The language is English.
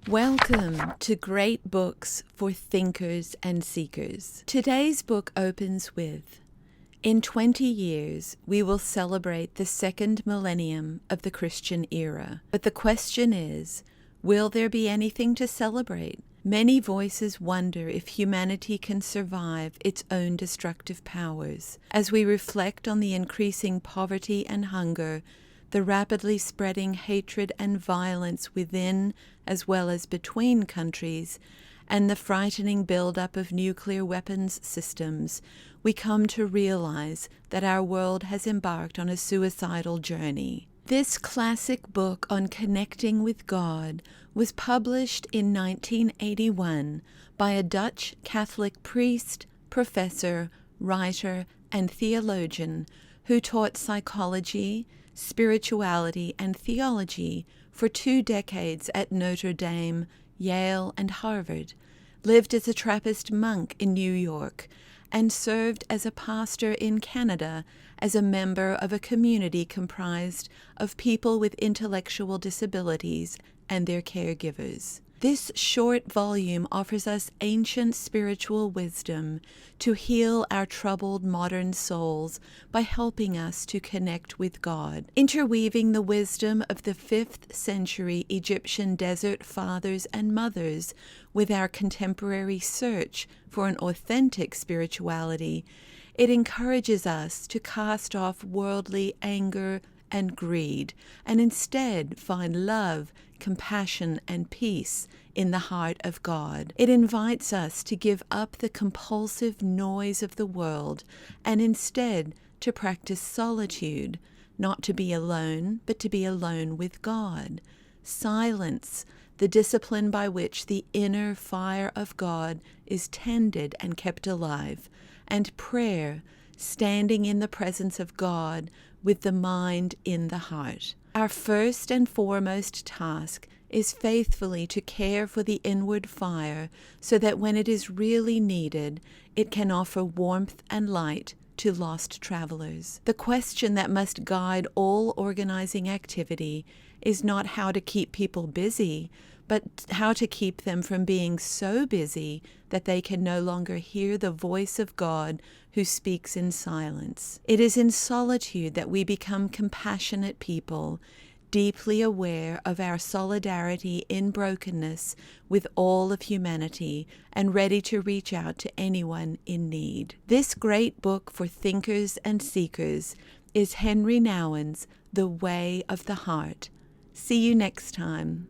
Welcome to Great Books for Thinkers and Seekers. Today's book opens with, "In 20 years, we will celebrate the second millennium of the Christian era. But the question is, will there be anything to celebrate? Many voices wonder if humanity can survive its own destructive powers. As we reflect on the increasing poverty and hunger, the rapidly spreading hatred and violence within as well as between countries, and the frightening buildup of nuclear weapons systems, we come to realize that our world has embarked on a suicidal journey." This classic book on connecting with God was published in 1981 by a Dutch Catholic priest, professor, writer, and theologian who taught psychology, spirituality, and theology for 2 decades at Notre Dame, Yale, and Harvard, lived as a Trappist monk in New York, and served as a pastor in Canada as a member of a community comprised of people with intellectual disabilities and their caregivers. This short volume offers us ancient spiritual wisdom to heal our troubled modern souls by helping us to connect with God, interweaving the wisdom of the 5th century Egyptian desert fathers and mothers with our contemporary search for an authentic spirituality. It encourages us to cast off worldly anger and greed, and instead find love, compassion, and peace in the heart of God. It invites us to give up the compulsive noise of the world and instead to practice solitude, not to be alone, but to be alone with God. Silence, the discipline by which the inner fire of God is tended and kept alive, and prayer, standing in the presence of God with the mind in the heart. Our first and foremost task is faithfully to care for the inward fire so that when it is really needed, it can offer warmth and light to lost travelers. The question that must guide all organizing activity is not how to keep people busy, but how to keep them from being so busy that they can no longer hear the voice of God who speaks in silence. It is in solitude that we become compassionate people, deeply aware of our solidarity in brokenness with all of humanity and ready to reach out to anyone in need. This great book for thinkers and seekers is Henry Nouwen's The Way of the Heart. See you next time.